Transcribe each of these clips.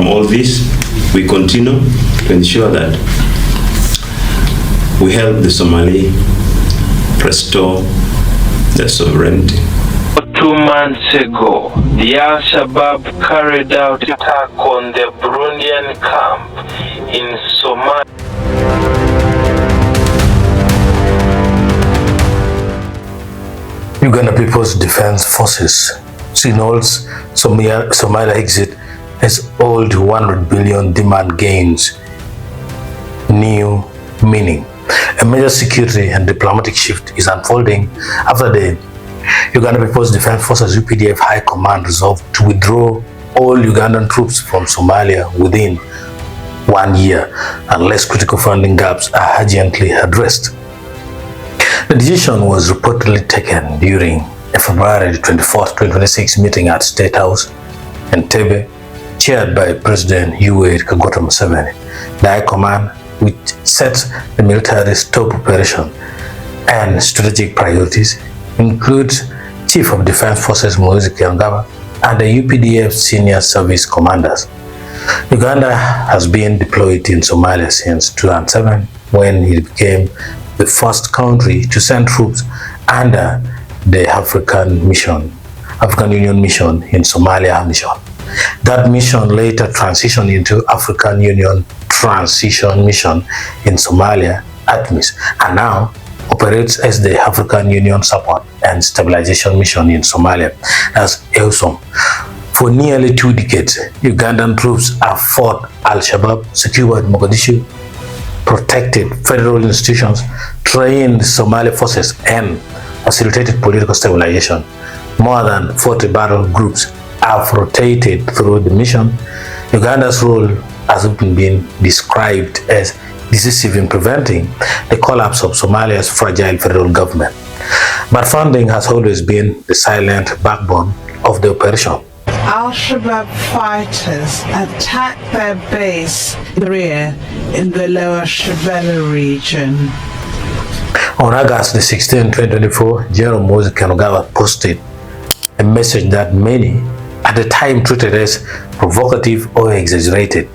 from all this, we continue to ensure that we help the Somali restore their sovereignty. 2 months ago, the Al-Shabaab carried out an attack on the Burundian camp in Somalia. Uganda People's Defense Forces signals Somalia exit as old 100 billion demand gains new meaning. A major security and diplomatic shift is unfolding after the Uganda People's Defense Forces UPDF High Command resolved to withdraw all Ugandan troops from Somalia within 1 year unless critical funding gaps are urgently addressed. The decision was reportedly taken during a February 24, 2026 meeting at State House Entebbe, chaired by President Yoweri Kaguta Museveni. The High Command, which sets the military's top operation and strategic priorities, includes Chief of Defense Forces Muhoozi and the UPDF senior service commanders. Uganda has been deployed in Somalia since 2007, when it became the first country to send troops under the African Union mission in Somalia mission. That mission later transitioned into African Union Transition Mission in Somalia, ATMIS, and now operates as the African Union Support and Stabilization Mission in Somalia as EUSOM. For nearly 2 decades, Ugandan troops have fought Al-Shabaab, secured Mogadishu, protected federal institutions, trained Somali forces, and facilitated political stabilization. More than 40 battle groups have rotated through the mission. Uganda's role has often been described as decisive in preventing the collapse of Somalia's fragile federal government. But funding has always been the silent backbone of the operation. Al-Shabaab fighters attacked their base in the lower Shabelle region. On August 16, 2024, General Muhoozi posted a message that many at the time treated as provocative or exaggerated.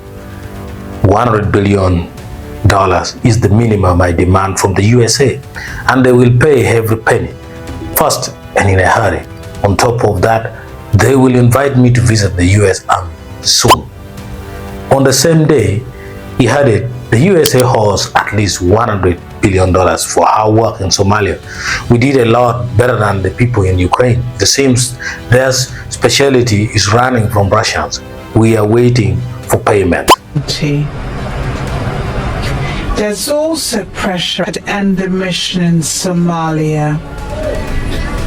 $100 billion is the minimum I demand from the USA, and they will pay every penny, fast and in a hurry. On top of that, they will invite me to visit the US Army soon. On the same day, he added, the USA owes at least $100 billion for our work in Somalia. We did a lot better than the people in Ukraine. It seems their specialty is running from Russians. We are waiting for payment. There's also pressure to end the mission in Somalia.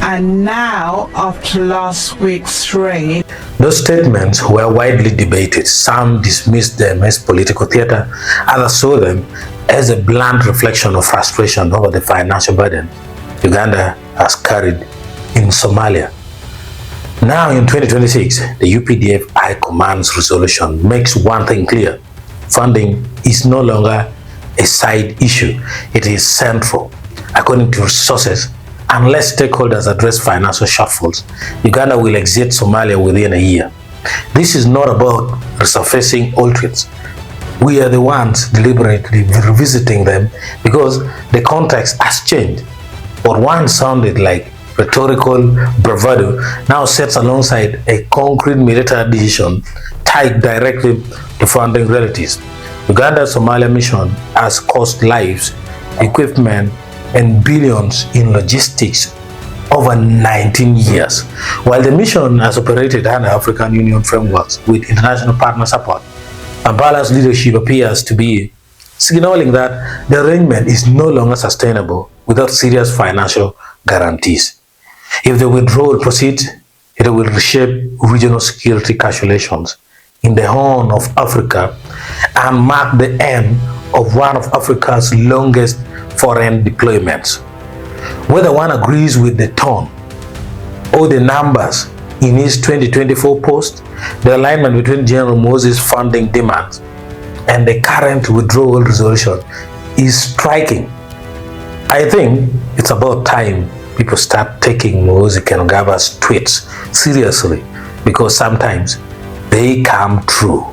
And now, after last week's raid, those statements were widely debated. Some dismissed them as political theater, others saw them as a blunt reflection of frustration over the financial burden Uganda has carried in Somalia. Now in 2026, the UPDF High Command's resolution makes one thing clear. Funding is no longer a side issue. It is central. According to sources, unless stakeholders address financial shortfalls, Uganda will exit Somalia within a year. This is not about resurfacing old threats. We are the ones deliberately revisiting them because the context has changed. What once sounded like rhetorical bravado now sits alongside a concrete military decision tied directly to funding realities. Uganda's Somalia mission has cost lives, equipment, and billions in logistics over 19 years. While the mission has operated under African Union frameworks with international partner support, Kampala's leadership appears to be signaling that the arrangement is no longer sustainable without serious financial guarantees. If the withdrawal proceeds, it will reshape regional security calculations in the Horn of Africa and mark the end of one of Africa's longest foreign deployments. Whether one agrees with the tone or the numbers in his 2024 post, the alignment between General Muhoozi's funding demands and the current withdrawal resolution is striking. I think it's about time people start taking Muhoozi Kainerugab's tweets seriously, because sometimes they come true.